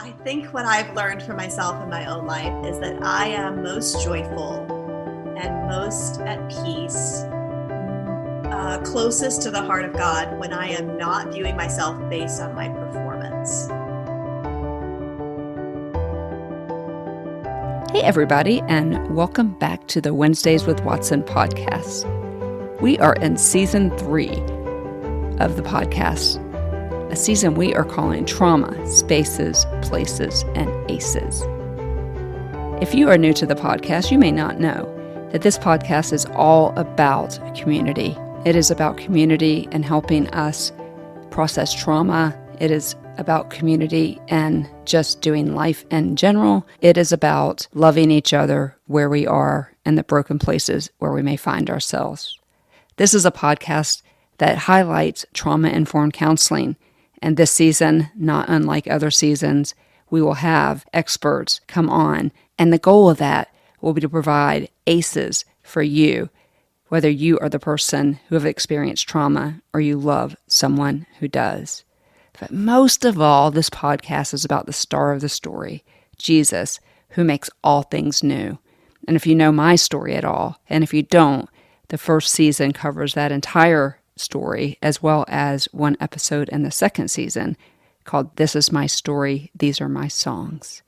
I think what I've learned for myself in my own life is that I am most joyful and most at peace, closest to the heart of God when I am not viewing myself based on my performance. Hey everybody, and welcome back to the Wednesdays with Watson podcast. We are in season 3 of the podcast, a season we are calling Trauma, Spaces, Places, and Aces. If you are new to the podcast, you may not know that this podcast is all about community. It is about community and helping us process trauma. It is about community and just doing life in general. It is about loving each other where we are and the broken places where we may find ourselves. This is a podcast that highlights trauma-informed counseling. And this season, not unlike other seasons, we will have experts come on. And the goal of that will be to provide ACEs for you, whether you are the person who have experienced trauma or you love someone who does. But most of all, this podcast is about the star of the story, Jesus, who makes all things new. And if you know my story at all, and if you don't, the first season covers that entire story, as well as one episode in the second season called This Is My Story, These Are My Songs.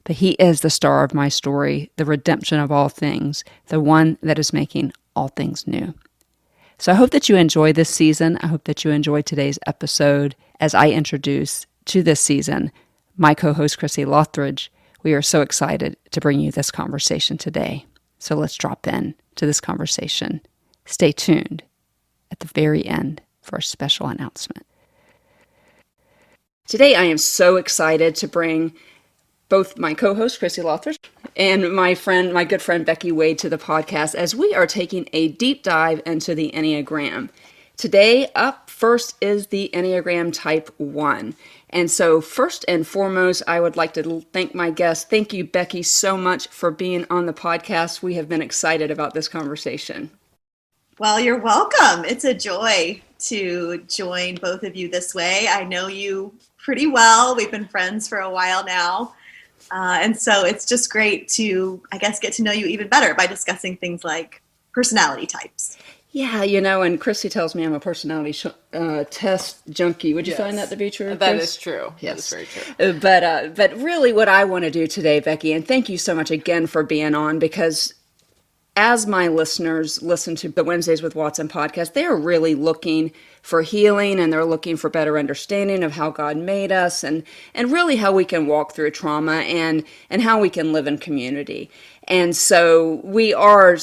But he is the star of my story, the redemption of all things, the one that is making all things new. So I hope that you enjoy this season. I hope that you enjoy today's episode as I introduce to this season my co-host, Christy Award. We are so excited to bring you this conversation today. So let's drop in to this conversation. Stay tuned at the very end for a special announcement. Today I am so excited to bring both my co-host, Christy Award, and my good friend, Becky Wade, to the podcast as we are taking a deep dive into the Enneagram. Today, up first is the Enneagram Type 1. And so first and foremost, I would like to thank my guest. Thank you, Becky, so much for being on the podcast. We have been excited about this conversation. Well, you're welcome. It's a joy to join both of you this way. I know you pretty well. We've been friends for a while now. And so it's just great to, I guess, get to know you even better by discussing things like personality types. Yeah, and Christy tells me I'm a personality test junkie. Would you find that to be true? That is true. Yes. That is very true. But really what I want to do today, Becky, and thank you so much again for being on, because as my listeners listen to the Wednesdays with Watson podcast, they are really looking for healing, and they're looking for better understanding of how God made us and really how we can walk through trauma and how we can live in community. And so we are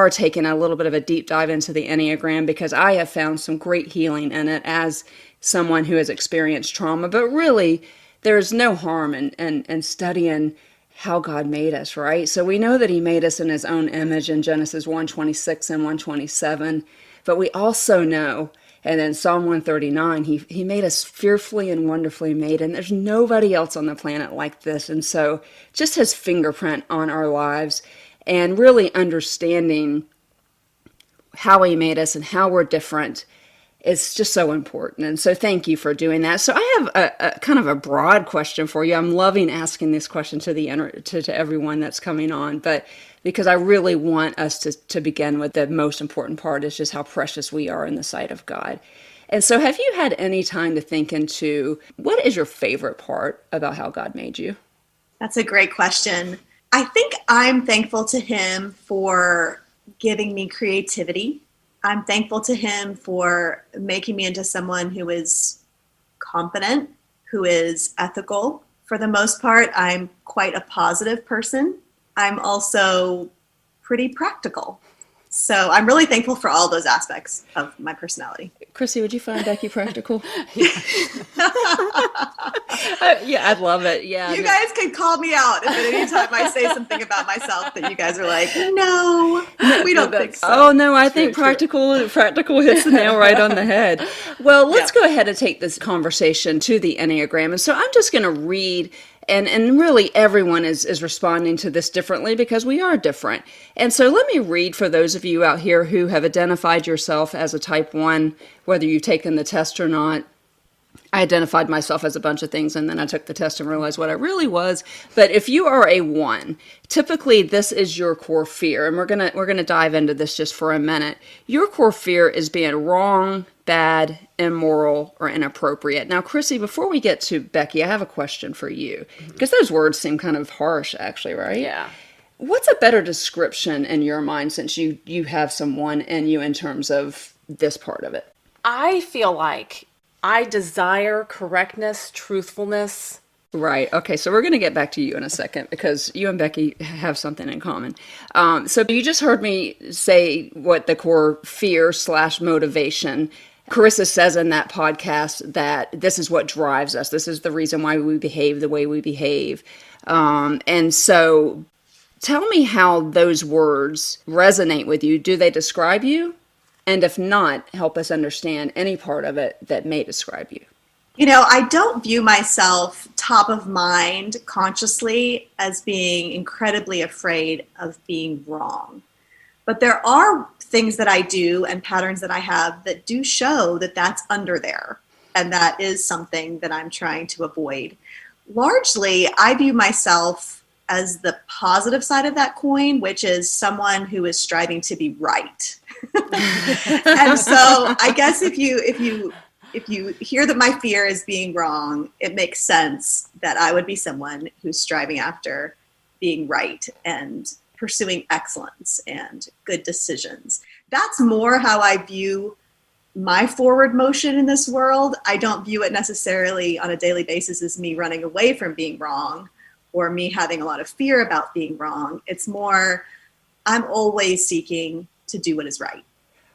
taking a little bit of a deep dive into the Enneagram because I have found some great healing in it as someone who has experienced trauma. But really, there's no harm in studying how God made us, right? So we know that he made us in his own image in Genesis 1:26 and 1:27, but we also know, and in Psalm 139, he made us fearfully and wonderfully made, and there's nobody else on the planet like this. And so just his fingerprint on our lives and really understanding how he made us and how we're different, it's just so important. And so thank you for doing that. So I have a kind of a broad question for you. I'm loving asking this question to everyone that's coming on, but because I really want us to begin with the most important part is just how precious we are in the sight of God. And so have you had any time to think into what is your favorite part about how God made you? That's a great question. I think I'm thankful to him for giving me creativity. I'm thankful to him for making me into someone who is confident, who is ethical. For the most part, I'm quite a positive person. I'm also pretty practical. So I'm really thankful for all those aspects of my personality. Chrissy, would you find Becky practical? Yeah, I'd love it. Yeah, you guys can call me out if at any time I say something about myself that you guys are like, no, we don't think so. Oh no, I think practical hits the nail right on the head. Well, let's go ahead and take this conversation to the Enneagram. And so I'm just going to read. And really everyone is responding to this differently because we are different. And so let me read for those of you out here who have identified yourself as a type 1, whether you've taken the test or not. I identified myself as a bunch of things, and then I took the test and realized what I really was. But if you are a 1, typically this is your core fear, and we're gonna dive into this just for a minute. Your core fear is being wrong, bad, immoral, or inappropriate. Now, Chrissy, before we get to Becky, I have a question for you, because those words seem kind of harsh, actually, right? Yeah. What's a better description in your mind, since you have some 1 in you in terms of this part of it? I feel like I desire correctness, truthfulness. Right. Okay. So we're going to get back to you in a second, because you and Becky have something in common. So you just heard me say what the core fear / motivation. Carissa says in that podcast that this is what drives us. This is the reason why we behave the way we behave. And so tell me how those words resonate with you. Do they describe you? And if not, help us understand any part of it that may describe you. I don't view myself top of mind consciously as being incredibly afraid of being wrong. But there are things that I do and patterns that I have that do show that that's under there. And that is something that I'm trying to avoid. Largely, I view myself as the positive side of that coin, which is someone who is striving to be right. And so I guess if you hear that my fear is being wrong, it makes sense that I would be someone who's striving after being right and pursuing excellence and good decisions. That's more how I view my forward motion in this world. I don't view it necessarily on a daily basis as me running away from being wrong or me having a lot of fear about being wrong. It's more, I'm always seeking to do what is right.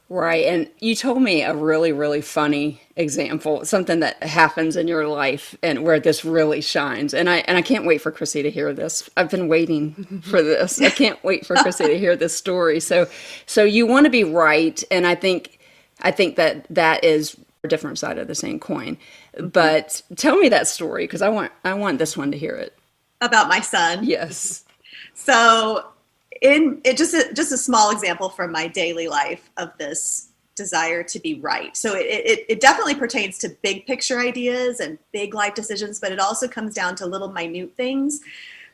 Right. And you told me a really, really funny example, something that happens in your life and where this really shines. And I can't wait for Chrissy to hear this. I've been waiting for this. I can't wait for Chrissy to hear this story. So you want to be right. And I think that is a different side of the same coin. But tell me that story, because I want this one to hear it. About my son? Yes. So just a small example from my daily life of this desire to be right. So it definitely pertains to big picture ideas and big life decisions, but it also comes down to little minute things,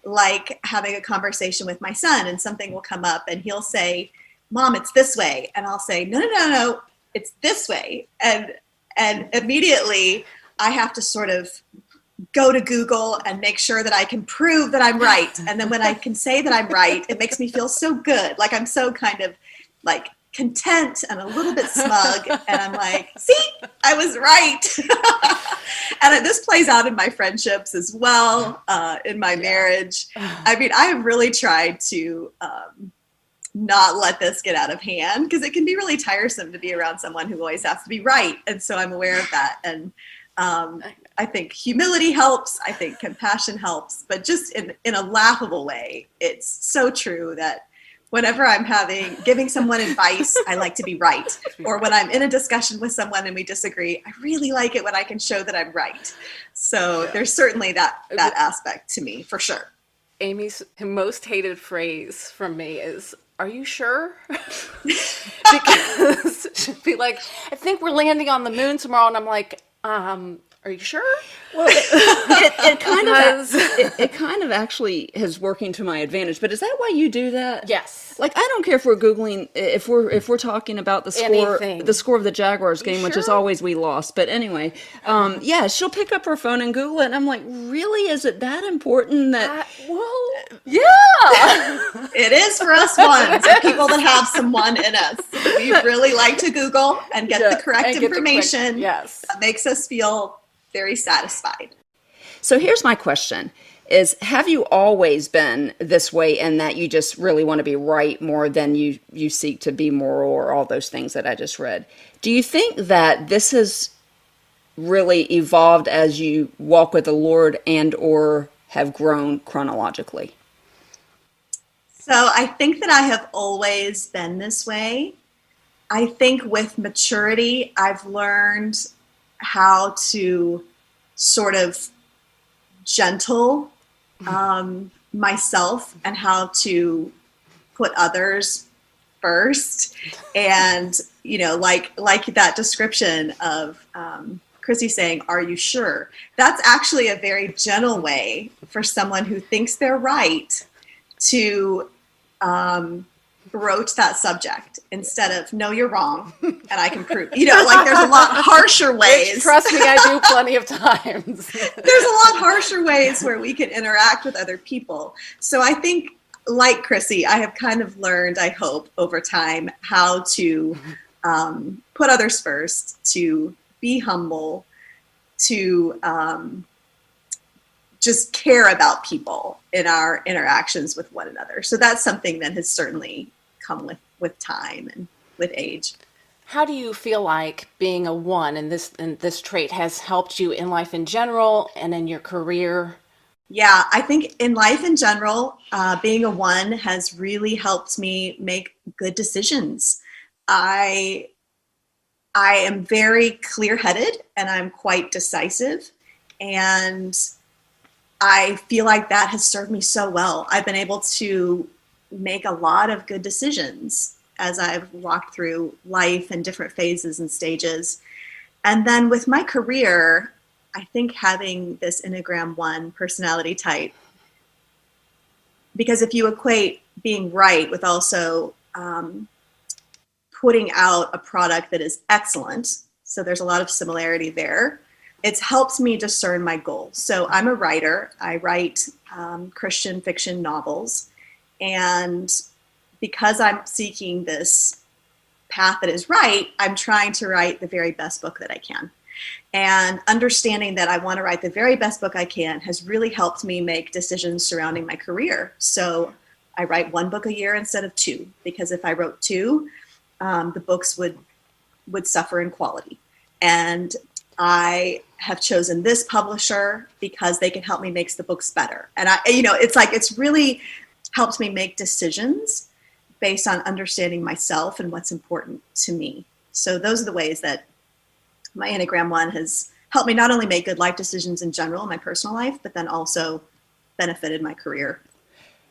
like having a conversation with my son, and something will come up and he'll say, "Mom, it's this way." And I'll say, no, it's this way. And immediately I have to sort of go to Google and make sure that I can prove that I'm right. And then when I can say that I'm right, it makes me feel so good. Like I'm so kind of like content and a little bit smug. And I'm like, see, I was right. And this plays out in my friendships as well, in my marriage. I mean, I have really tried to not let this get out of hand, because it can be really tiresome to be around someone who always has to be right. And so I'm aware of that. And I think humility helps. I think compassion helps, but just in a laughable way. It's so true that whenever I'm giving someone advice, I like to be right. Or when I'm in a discussion with someone and we disagree, I really like it when I can show that I'm right. So there's certainly that aspect to me, for sure. Amy's most hated phrase from me is, "Are you sure?" Because she'd be like, "I think we're landing on the moon tomorrow." And I'm like, are you sure? Well, it kind of actually is working to my advantage. But is that why you do that? Yes. Like, I don't care if we're Googling, if we're talking about the score of the Jaguars game, which is always we lost. But anyway, yeah, she'll pick up her phone and Google it, and I'm like, really? Is it that important that? Well, yeah. It is for us ones, people that have some one in us. We really like to Google and get the correct information. Yes. That makes us feel very satisfied. So here's my question. Have you always been this way, in that you just really want to be right more than you seek to be moral, or all those things that I just read? Do you think that this has really evolved as you walk with the Lord and or have grown chronologically? So I think that I have always been this way. I think with maturity, I've learned how to sort of gentle myself and how to put others first. And, like that description of Chrissy's saying, are you sure? That's actually a very gentle way for someone who thinks they're right to broach that subject instead of, no, you're wrong, and I can prove, like there's a lot harsher ways. Which, trust me, I do plenty of times. There's a lot harsher ways where we can interact with other people. So I think, like Chrissy, I have kind of learned, I hope, over time, how to put others first, to be humble, to just care about people in our interactions with one another. So that's something that has certainly come with time and with age. How do you feel like being a 1 and this trait has helped you in life in general and in your career? Yeah, I think in life in general, being a 1 has really helped me make good decisions. I am very clear-headed and I'm quite decisive, and I feel like that has served me so well. I've been able to make a lot of good decisions as I've walked through life in different phases and stages. And then with my career, I think having this Enneagram 1 personality type, because if you equate being right with also putting out a product that is excellent, so there's a lot of similarity there, it's helped me discern my goals. So I'm a writer. I write Christian fiction novels. And because I'm seeking this path that is right, I'm trying to write the very best book that I can. And understanding that I want to write the very best book I can has really helped me make decisions surrounding my career. So I write 1 book a year instead of 2, because if I wrote 2, the books would suffer in quality. And I have chosen this publisher because they can help me make the books better. And it's really helped me make decisions based on understanding myself and what's important to me. So those are the ways that my Enneagram 1 has helped me not only make good life decisions in general in my personal life, but then also benefited my career.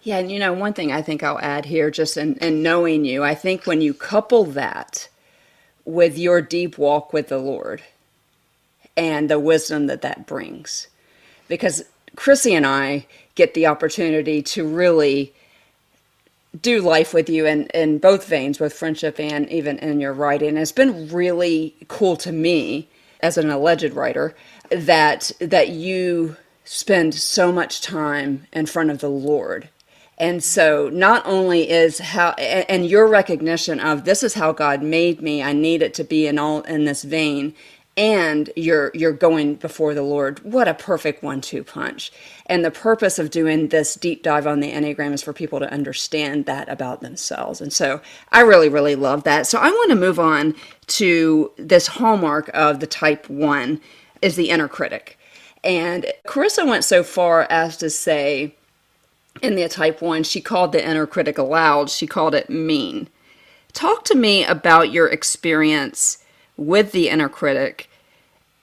Yeah, and one thing I think I'll add here, just in knowing you, I think when you couple that with your deep walk with the Lord and the wisdom that brings, because Chrissy and I get the opportunity to really do life with you in both veins, both friendship and even in your writing. It's been really cool to me as an alleged writer that you spend so much time in front of the Lord. And so not only is how, and your recognition of this is how God made me, I need it to be in this vein, and you're going before the Lord. What a perfect 1-2 punch. And the purpose of doing this deep dive on the Enneagram is for people to understand that about themselves. And so I really, really love that. So I want to move on to this hallmark of the type 1 is the inner critic. And Carissa went so far as to say in the type 1, she called the inner critic aloud. She called it mean. Talk to me about your experience with the inner critic,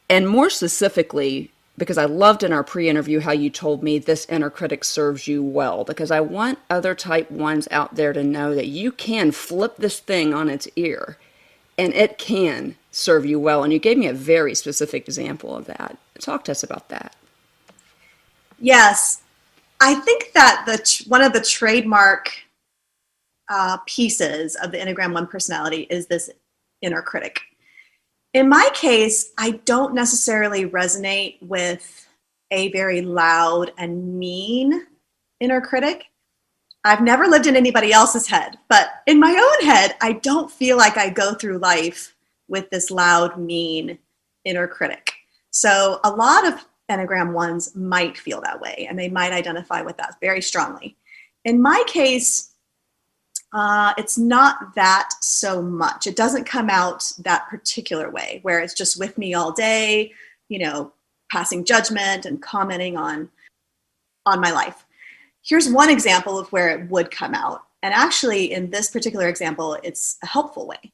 and more specifically, because I loved in our pre-interview how you told me this inner critic serves you well, because I want other type 1s out there to know that you can flip this thing on its ear and it can serve you well. And you gave me a very specific example of that. Talk to us about that. Yes, I think that one of the trademark pieces of the Enneagram 1 personality is this inner critic. In my case, I don't necessarily resonate with a very loud and mean inner critic. I've never lived in anybody else's head, but in my own head, I don't feel like I go through life with this loud, mean inner critic. So a lot of Enneagram 1s might feel that way, and they might identify with that very strongly. In my case, it's not that so much. It doesn't come out that particular way, where it's just with me all day, passing judgment and commenting on my life. Here's one example of where it would come out. And actually, in this particular example, it's a helpful way.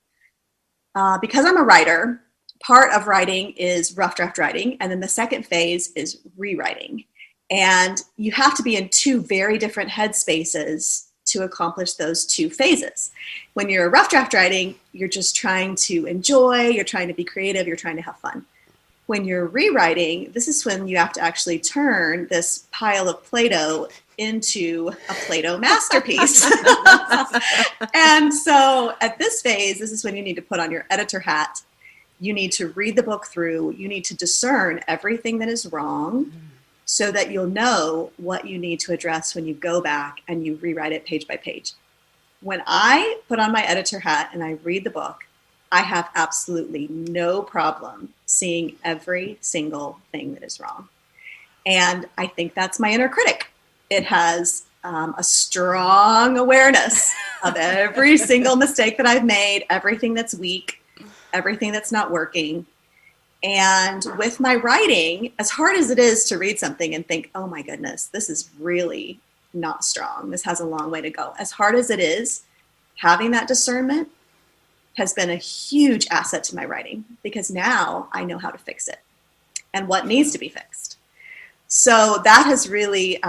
Because I'm a writer, part of writing is rough draft writing, and then the second phase is rewriting. And you have to be in 2 very different headspaces to accomplish those 2 phases. When you're rough draft writing, you're just trying to enjoy, you're trying to be creative, you're trying to have fun. When you're rewriting, this is when you have to actually turn this pile of Play-Doh into a Play-Doh masterpiece. And so at this phase, this is when you need to put on your editor hat. You need to read the book through. You need to discern everything that is wrong so that you'll know what you need to address when you go back and you rewrite it page by page. When I put on my editor hat and I read the book, I have absolutely no problem seeing every single thing that is wrong. And I think that's my inner critic. It has a strong awareness of every single mistake that I've made, everything that's weak, everything that's not working. And with my writing, as hard as it is to read something and think, oh my goodness, this is really not strong, this has a long way to go. As hard as it is, having that discernment has been a huge asset to my writing, because now I know how to fix it and what needs to be fixed. So that has really,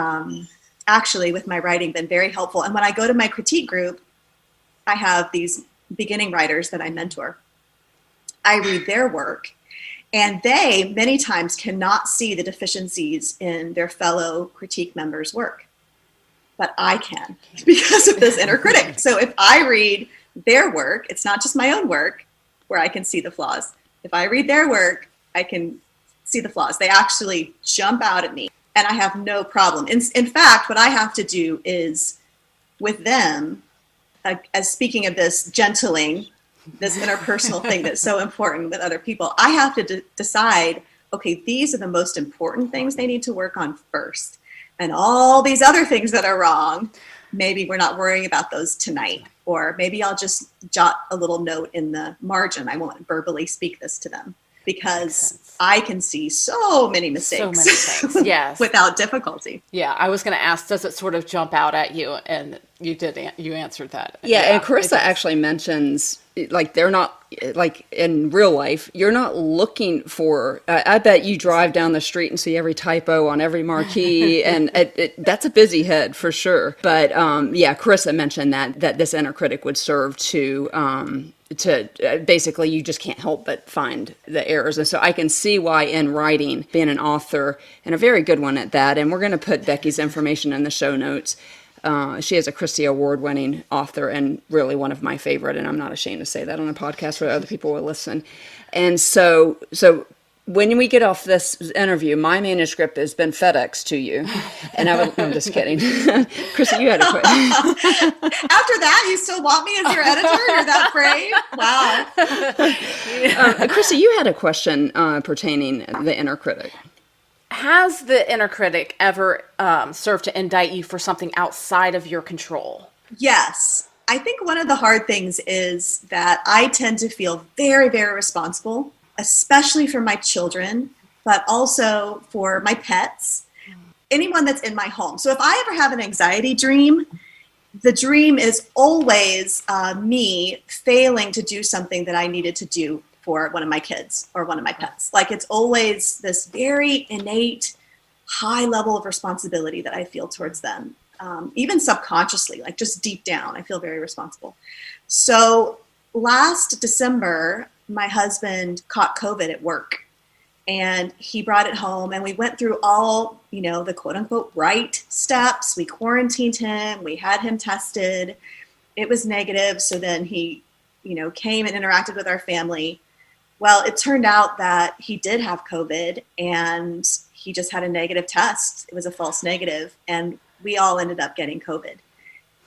actually, with my writing, been very helpful. And when I go to my critique group, I have these beginning writers that I mentor. I read their work, and they many times cannot see the deficiencies in their fellow critique members' work. But I can, because of this inner critic. So if I read their work, it's not just my own work where I can see the flaws. If I read their work, I can see the flaws. They actually jump out at me, and I have no problem. In fact, what I have to do is, with them, as speaking of this gentling, this interpersonal thing that's so important with other people, I have to decide, okay, these are the most important things they need to work on first. And all these other things that are wrong, maybe we're not worrying about those tonight. Or maybe I'll just jot a little note in the margin. I won't verbally speak this to them, because I can see so many mistakes, So many things, yes. without difficulty. Yeah, I was going to ask, does it sort of jump out at you? And you did, you answered that. Yeah, and Carissa actually mentions, like, they're not, like, in real life, you're not looking for, I bet you drive down the street and see every typo on every marquee, and that's a busy head for sure. But yeah, Carissa mentioned that this inner critic would serve to basically, you just can't help but find the errors. And so I can see why in writing, being an author, and a very good one at that, and we're going to put Becky's information in the show notes. She is a Christy Award Winning Author, and really one of my favorite, and I'm not ashamed to say that on a podcast where other people will listen. And so when we get off this interview, my manuscript has been FedExed to you. And I'm just kidding. Chrissy, you had a question. After that, you still want me as your editor? You're that brave? Wow. Chrissy, you had a question pertaining the inner critic. Has the inner critic ever served to indict you for something outside of your control? Yes. I think one of the hard things is that I tend to feel very, very responsible, especially for my children, but also for my pets, anyone that's in my home. So if I ever have an anxiety dream, the dream is always me failing to do something that I needed to do for one of my kids or one of my pets. Like, it's always this very innate, high level of responsibility that I feel towards them. Even subconsciously, like just deep down, I feel very responsible. So last December, my husband caught COVID at work, and he brought it home, and we went through all, the quote unquote right steps. We quarantined him. We had him tested. It was negative. So then he, came and interacted with our family. Well, it turned out that he did have COVID, and he just had a negative test. It was a false negative, and we all ended up getting COVID.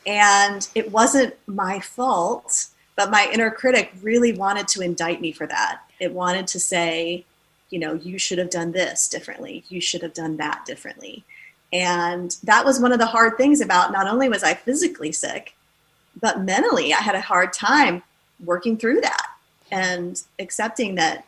And it wasn't my fault, but my inner critic really wanted to indict me for that. It wanted to say, you should have done this differently. You should have done that differently. And that was one of the hard things about, not only was I physically sick, but mentally I had a hard time working through that and accepting that,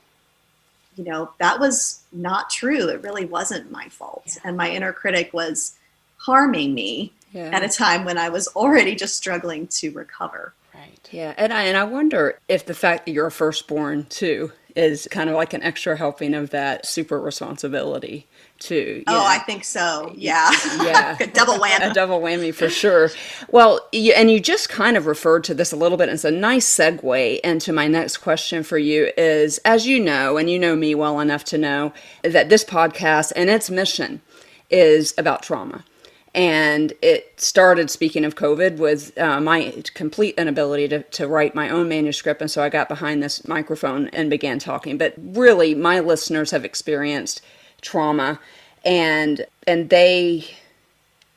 that was not true. It really wasn't my fault. Yeah. And my inner critic was harming me at a time when I was already just struggling to recover. Right. Yeah. And I wonder if the fact that you're a firstborn too, is kind of like an extra helping of that super responsibility too. Oh, I think so. Yeah. Yeah. Double whammy. A double whammy for sure. Well, and you just kind of referred to this a little bit. And it's a nice segue into my next question for you is, as you know, and you know me well enough to know that this podcast and its mission is about trauma. And it started, speaking of COVID, with my complete inability to write my own manuscript. And so I got behind this microphone and began talking. But really, my listeners have experienced trauma, and they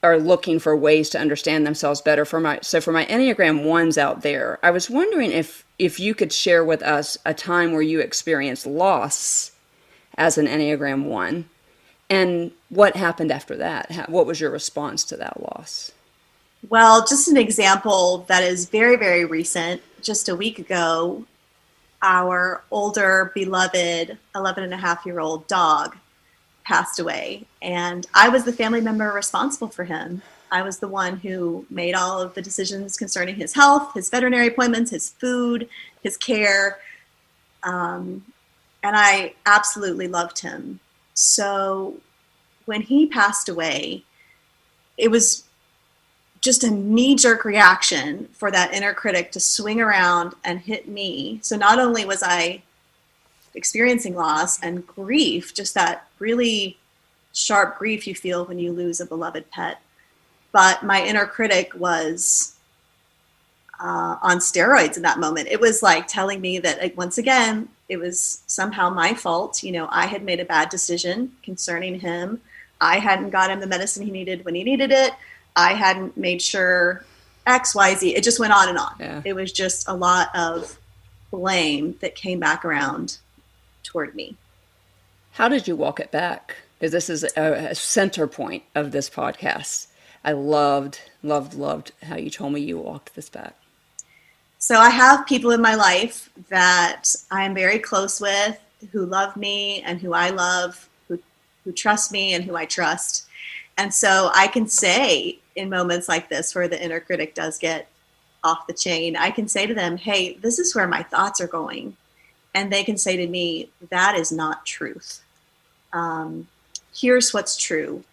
are looking for ways to understand themselves better. For my Enneagram 1s out there, I was wondering if you could share with us a time where you experienced loss as an Enneagram 1. And what happened after that? What was your response to that loss? Well, just an example that is very, very recent. Just a week ago, our older, beloved 11-and-a-half-year-old dog passed away. And I was the family member responsible for him. I was the one who made all of the decisions concerning his health, his veterinary appointments, his food, his care. And I absolutely loved him. So when he passed away, it was just a knee-jerk reaction for that inner critic to swing around and hit me. So not only was I experiencing loss and grief, just that really sharp grief you feel when you lose a beloved pet, but my inner critic was on steroids in that moment. It was like telling me that, like, once again, it was somehow my fault. I had made a bad decision concerning him. I hadn't got him the medicine he needed when he needed it. I hadn't made sure X, Y, Z. It just went on and on. Yeah. It was just a lot of blame that came back around toward me. How did you walk it back? Because this is a center point of this podcast. I loved how you told me you walked this back. So I have people in my life that I am very close with, who love me and who I love, who trust me and who I trust. And so I can say in moments like this where the inner critic does get off the chain, I can say to them, hey, this is where my thoughts are going. And they can say to me, that is not truth. Here's what's true.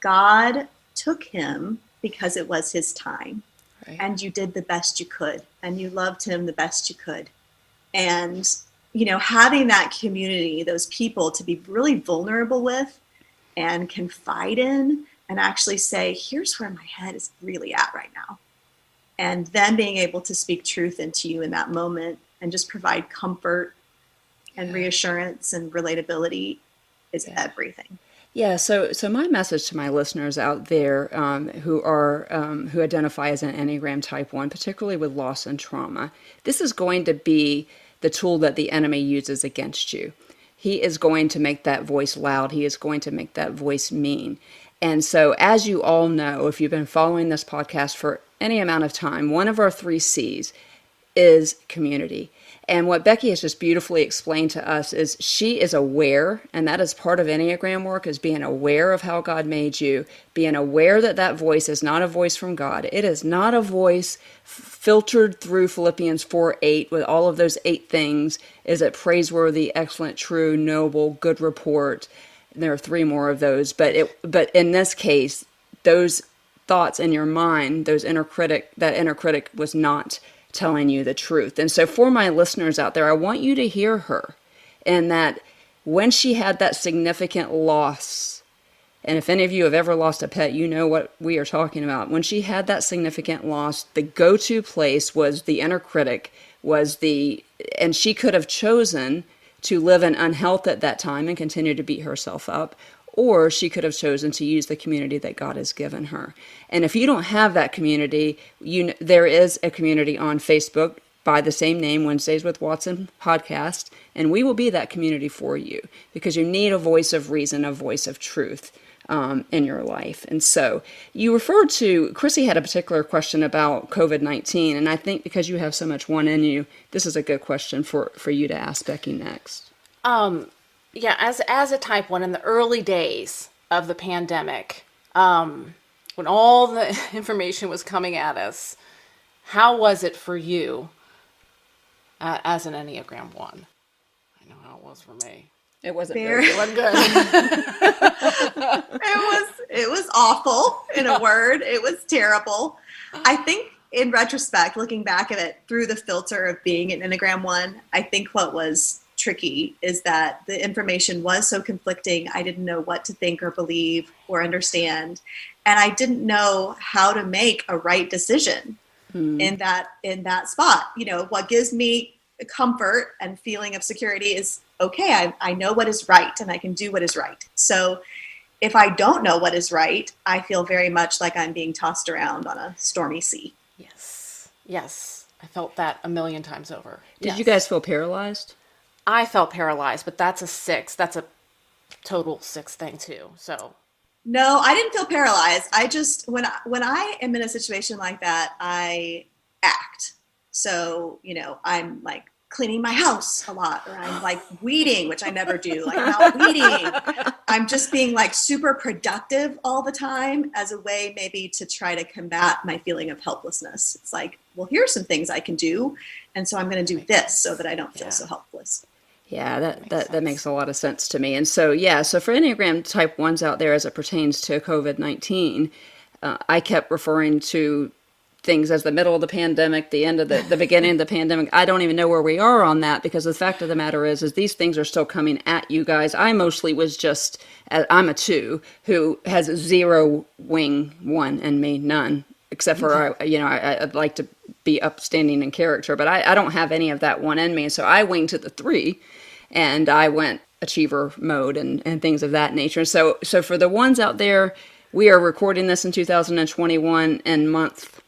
God took him because it was his time. Right. And you did the best you could. And you loved him the best you could. And, having that community, those people to be really vulnerable with and confide in and actually say, here's where my head is really at right now. And then being able to speak truth into you in that moment and just provide comfort and reassurance and relatability is everything. Yeah, so my message to my listeners out there who identify as an Enneagram Type 1, particularly with loss and trauma, this is going to be the tool that the enemy uses against you. He is going to make that voice loud. He is going to make that voice mean. And so, as you all know, if you've been following this podcast for any amount of time, one of our 3 C's is community. And what Becky has just beautifully explained to us is she is aware, and that is part of Enneagram work, is being aware of how God made you, being aware that that voice is not a voice from God. It is not a voice filtered through Philippians 4:8 with all of those 8 things. Is it praiseworthy, excellent, true, noble, good report? And there are 3 more of those. But in this case, those thoughts in your mind, that inner critic was not telling you the truth. And so for my listeners out there, I want you to hear her, and that when she had that significant loss, and if any of you have ever lost a pet, you know what we are talking about. When she had that significant loss, the go-to place was the inner critic, and she could have chosen to live in unhealth at that time and continue to beat herself up, or she could have chosen to use the community that God has given her. And if you don't have that community, there is a community on Facebook by the same name, Wednesdays with Watson podcast, and we will be that community for you, because you need a voice of reason, a voice of truth in your life. And so you referred to, Chrissy had a particular question about COVID-19, and I think because you have so much one in you, this is a good question for you to ask Becky next. Yeah, as a Type 1 in the early days of the pandemic, when all the information was coming at us, how was it for you as an Enneagram 1? I know how it was for me. It wasn't Very- very It wasn't good. It was awful, in a word. It was terrible. I think in retrospect, looking back at it through the filter of being an Enneagram 1, I think what was tricky is that the information was so conflicting. I didn't know what to think or believe or understand. And I didn't know how to make a right decision in that spot. You know, what gives me comfort and feeling of security is, okay, I know what is right and I can do what is right. So if I don't know what is right, I feel very much like I'm being tossed around on a stormy sea. Yes. I felt that a million times over. Did you guys feel paralyzed? I felt paralyzed, but that's a 6. That's a total 6 thing too. So No, I didn't feel paralyzed. I just, when I am in a situation like that, I act. So, you know, I'm like cleaning my house a lot, or I'm like weeding, which I never do. Like I'm out weeding. I'm just being like super productive all the time as a way maybe to try to combat my feeling of helplessness. It's like, well, here's some things I can do. And so I'm going to do this so that I don't feel so helpless. Yeah, that makes a lot of sense to me. And so, so for Enneagram type 1s out there as it pertains to COVID-19, I kept referring to things as the middle of the pandemic, the end of the beginning of the pandemic. I don't even know where we are on that, because the fact of the matter is these things are still coming at you guys. I mostly was just, I'm a 2 who has 0 wing 1 in me, none, except for, I'd like to be upstanding in character, but I don't have any of that 1 in me. So I winged to the 3 and I went achiever mode and things of that nature. So for the ones out there, we are recording this in 2021 and month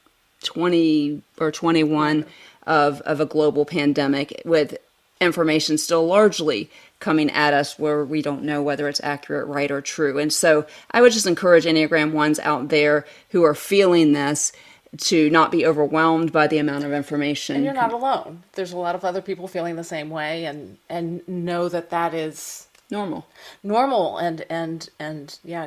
20 or 21 of a global pandemic, with information still largely coming at us where we don't know whether it's accurate, right, or true. And so I would just encourage Enneagram 1s out there who are feeling this to not be overwhelmed by the amount of information. And you're not alone. There's a lot of other people feeling the same way, and know that is normal. And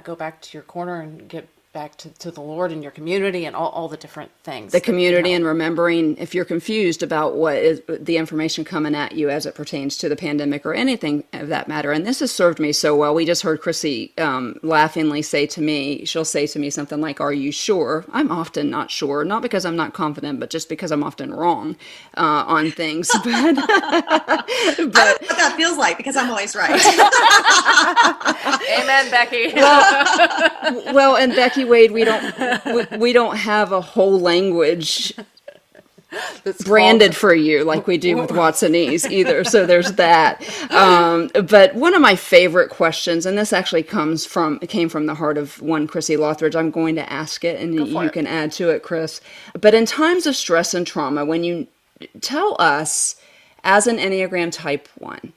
go back to your corner and get back to the Lord and your community and all the different things. The community, and remembering, if you're confused about what is the information coming at you as it pertains to the pandemic or anything of that matter. And this has served me so well. We just heard Chrissy laughingly say to me, she'll say to me something like, "Are you sure?" I'm often not sure, not because I'm not confident, but just because I'm often wrong on things. But I don't know what that feels like, because I'm always right. Amen, Becky. Well, and Becky Wade, we don't have a whole language that's branded for you like we do with Watsonese either. So there's that. But one of my favorite questions, and this actually came from the heart of one Chrissy Lothridge. I'm going to ask it, and you can add to it, Chris. But in times of stress and trauma, when you tell us as an Enneagram type 1,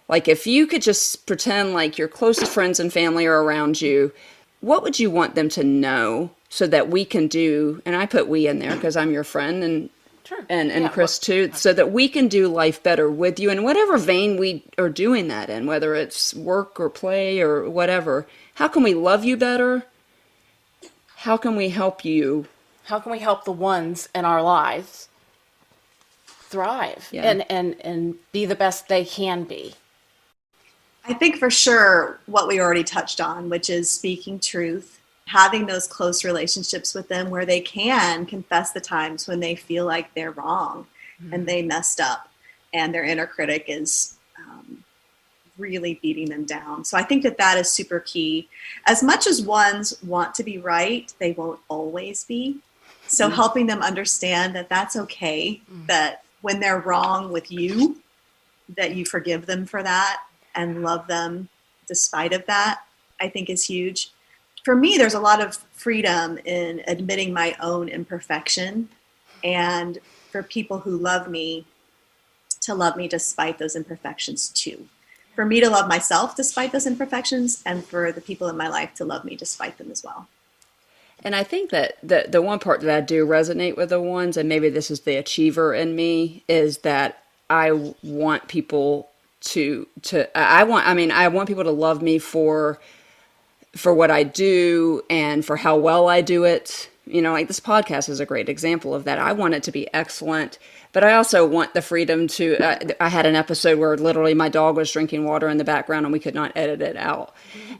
like if you could just pretend like your closest friends and family are around you, what would you want them to know so that we can do, and I put we in there because I'm your friend and Sure. and Chris too, so that we can do life better with you in whatever vein we are doing that in, whether it's work or play or whatever. How can we love you better? How can we help you? How can we help the ones in our lives thrive and be the best they can be? I think for sure what we already touched on, which is speaking truth, having those close relationships with them where they can confess the times when they feel like they're wrong and they messed up and their inner critic is really beating them down. So I think that is super key. As much as ones want to be right, they won't always be. So helping them understand that that's okay, that when they're wrong with you, that you forgive them for that and love them despite of that, I think is huge. For me, there's a lot of freedom in admitting my own imperfection, and for people who love me to love me despite those imperfections too. For me to love myself despite those imperfections, and for the people in my life to love me despite them as well. And I think that the one part that I do resonate with the ones, and maybe this is the achiever in me, is that I want people I want people to love me for what I do and for how well I do it, Like this podcast is a great example of that. I want it to be excellent, but I also want the freedom to, I had an episode where literally my dog was drinking water in the background and we could not edit it out.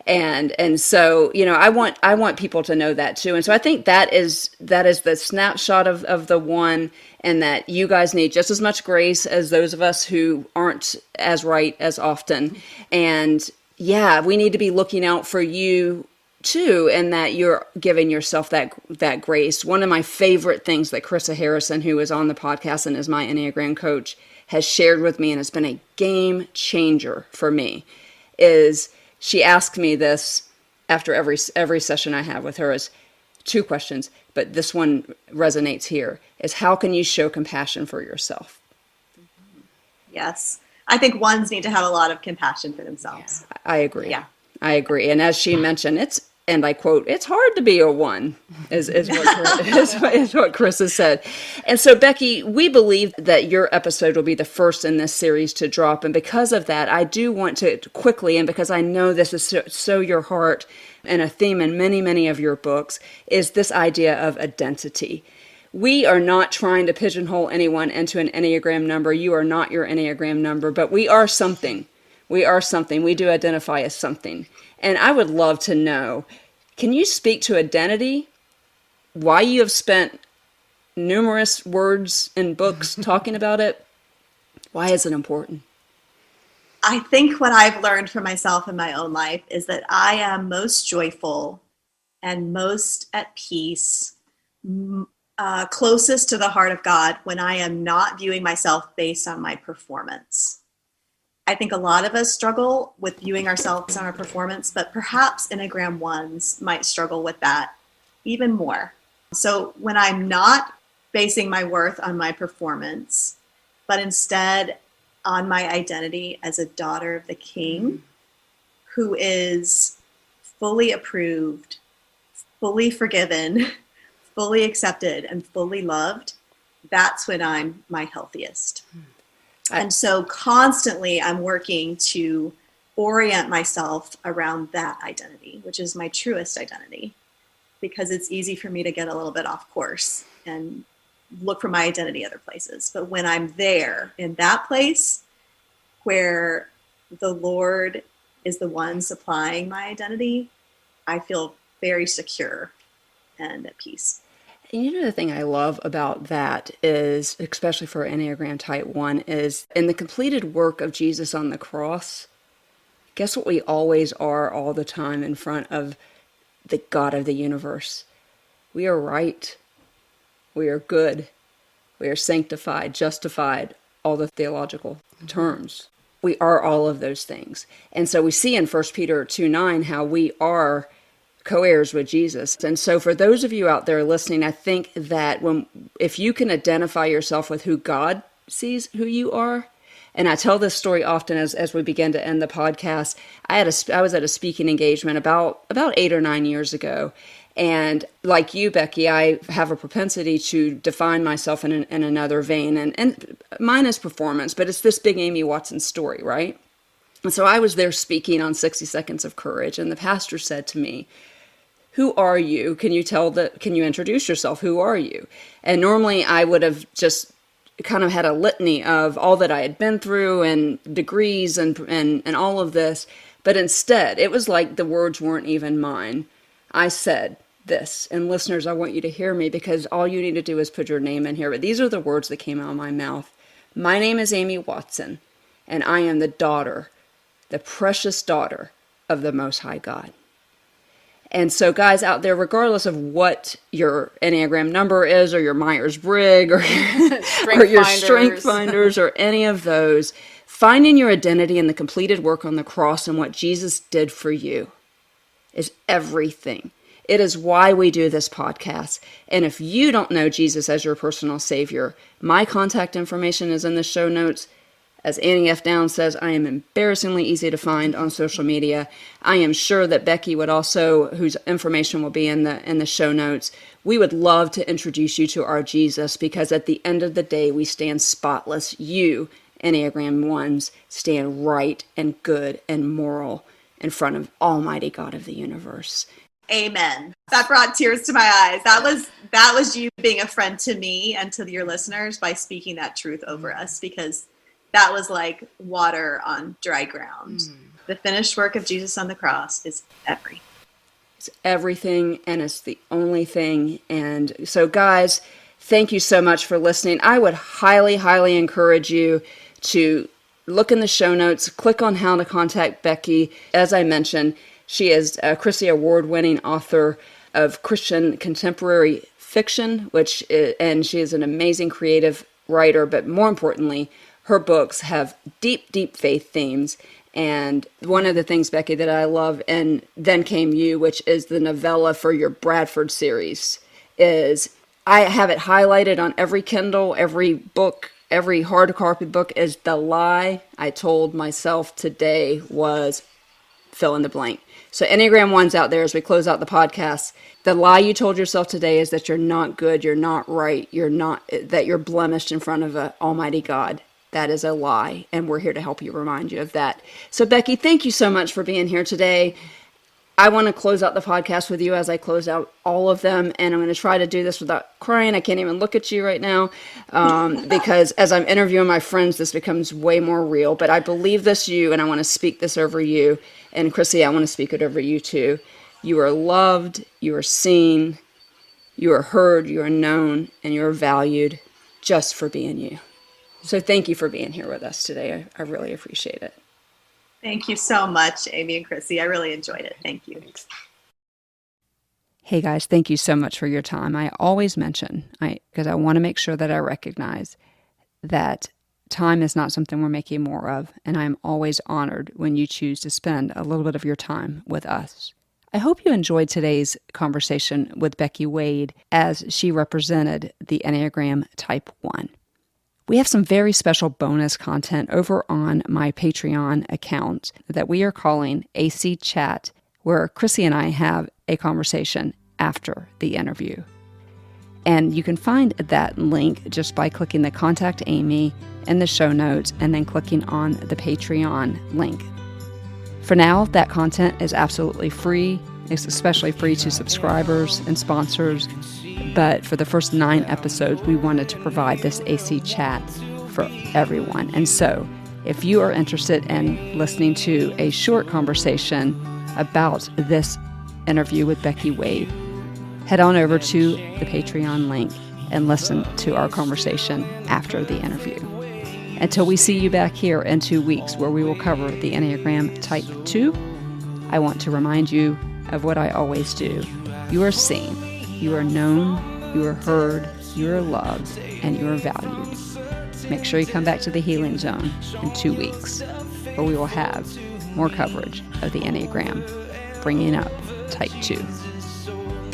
And so, I want people to know that too. And so I think that is the snapshot of the one, and that you guys need just as much grace as those of us who aren't as right as often. And yeah, we need to be looking out for you too, and that you're giving yourself that grace. One of my favorite things that Carissa Harrison, who is on the podcast and is my Enneagram coach, has shared with me, and it's been a game changer for me, is she asked me this after every session I have with her, is 2 questions, but this one resonates here, is how can you show compassion for yourself? Yes. I think ones need to have a lot of compassion for themselves. Yeah, I agree. Yeah. I agree. And as she mentioned, and I quote, "It's hard to be a one," is what Chris has said. And so, Becky, we believe that your episode will be the first in this series to drop. And because of that, I do want to quickly, and because I know this is so your heart and a theme in many, many of your books, is this idea of identity. We are not trying to pigeonhole anyone into an Enneagram number. You are not your Enneagram number, but we are something. We are something. We do identify as something. And I would love to know, can you speak to identity? Why you have spent numerous words and books talking about it? Why is it important? I think what I've learned for myself in my own life is that I am most joyful and most at peace, closest to the heart of God when I am not viewing myself based on my performance. I think a lot of us struggle with viewing ourselves on our performance, but perhaps Enneagram ones might struggle with that even more. So when I'm not basing my worth on my performance, but instead on my identity as a daughter of the King, who is fully approved, fully forgiven, fully accepted, and fully loved, that's when I'm my healthiest. And so constantly I'm working to orient myself around that identity, which is my truest identity, because it's easy for me to get a little bit off course and look for my identity other places. But when I'm there in that place where the Lord is the one supplying my identity, I feel very secure and at peace. And the thing I love about that is, especially for Enneagram Type 1, is in the completed work of Jesus on the cross, guess what we always are all the time in front of the God of the universe? We are right. We are good. We are sanctified, justified, all the theological terms. We are all of those things. And so we see in 1 Peter 2:9 how we are co-heirs with Jesus. And so for those of you out there listening, I think that if you can identify yourself with who God sees who you are, and I tell this story often as we begin to end the podcast. I was at a speaking engagement about 8 or 9 years ago. And like you, Becky, I have a propensity to define myself in another vein. And mine is performance, but it's this big Amy Watson story, right? And so I was there speaking on 60 Seconds of Courage, and the pastor said to me, "Who are you? Can you introduce yourself? Who are you?" And normally I would have just kind of had a litany of all that I had been through and degrees and all of this. But instead, it was like the words weren't even mine. I said this, and listeners, I want you to hear me, because all you need to do is put your name in here. But these are the words that came out of my mouth. "My name is Amy Watson, and I am the precious daughter of the Most High God." And so guys out there, regardless of what your Enneagram number is, or your Myers-Briggs, or your Strength Finders, or any of those, finding your identity in the completed work on the cross and what Jesus did for you is everything. It is why we do this podcast. And if you don't know Jesus as your personal Savior, my contact information is in the show notes. As Annie F. Downs says, I am embarrassingly easy to find on social media. I am sure that Becky would also, whose information will be in the show notes, we would love to introduce you to our Jesus, because at the end of the day, we stand spotless. You, Enneagram 1s, stand right and good and moral in front of Almighty God of the universe. Amen. That brought tears to my eyes. That that was you being a friend to me and to your listeners by speaking that truth over us, because that was like water on dry ground. The finished work of Jesus on the cross is everything. It's everything, and it's the only thing. And so, guys, thank you so much for listening. I would highly, highly encourage you to look in the show notes, click on how to contact Becky. As I mentioned, she is a Christy Award Winning Author of Christian contemporary fiction, and she is an amazing creative writer, but more importantly, her books have deep, deep faith themes. And one of the things, Becky, that I love, and Then Came You, which is the novella for your Bradford series, is I have it highlighted on every Kindle, every book, every hard copy book, is the lie I told myself today was fill in the blank. So Enneagram 1's out there as we close out the podcast. The lie you told yourself today is that you're not good, you're not right, that you're blemished in front of an almighty God. That is a lie, and we're here to help you, remind you of that. So, Becky, thank you so much for being here today. I want to close out the podcast with you as I close out all of them, and I'm going to try to do this without crying. I can't even look at you right now because as I'm interviewing my friends, this becomes way more real. But I believe this you, and I want to speak this over you. And, Chrissy, I want to speak it over you, too. You are loved, you are seen, you are heard, you are known, and you are valued just for being you. So thank you for being here with us today. I really appreciate it. Thank you so much, Amy and Chrissy. I really enjoyed it. Thank you. Thanks. Hey guys, thank you so much for your time. I always mention, because I want to make sure that I recognize that time is not something we're making more of, and I'm always honored when you choose to spend a little bit of your time with us. I hope you enjoyed today's conversation with Becky Wade as she represented the Enneagram Type 1. We have some very special bonus content over on my Patreon account that we are calling AC Chat, where Chrissy and I have a conversation after the interview. And you can find that link just by clicking the Contact Amy in the show notes and then clicking on the Patreon link. For now, that content is absolutely free. It's especially free to subscribers and sponsors. But for the first 9 episodes, we wanted to provide this AC Chat for everyone. And so, if you are interested in listening to a short conversation about this interview with Becky Wade, head on over to the Patreon link and listen to our conversation after the interview. Until we see you back here in 2 weeks, where we will cover the Enneagram Type 2, I want to remind you of what I always do. You are seen. You are known, you are heard, you are loved, and you are valued. Make sure you come back to the Healing Zone in 2 weeks, where we will have more coverage of the Enneagram, bringing up Type 2.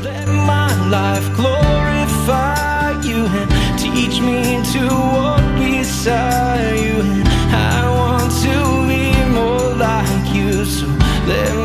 Let my life glorify you and teach me to walk beside you. And I want to be more like you, so let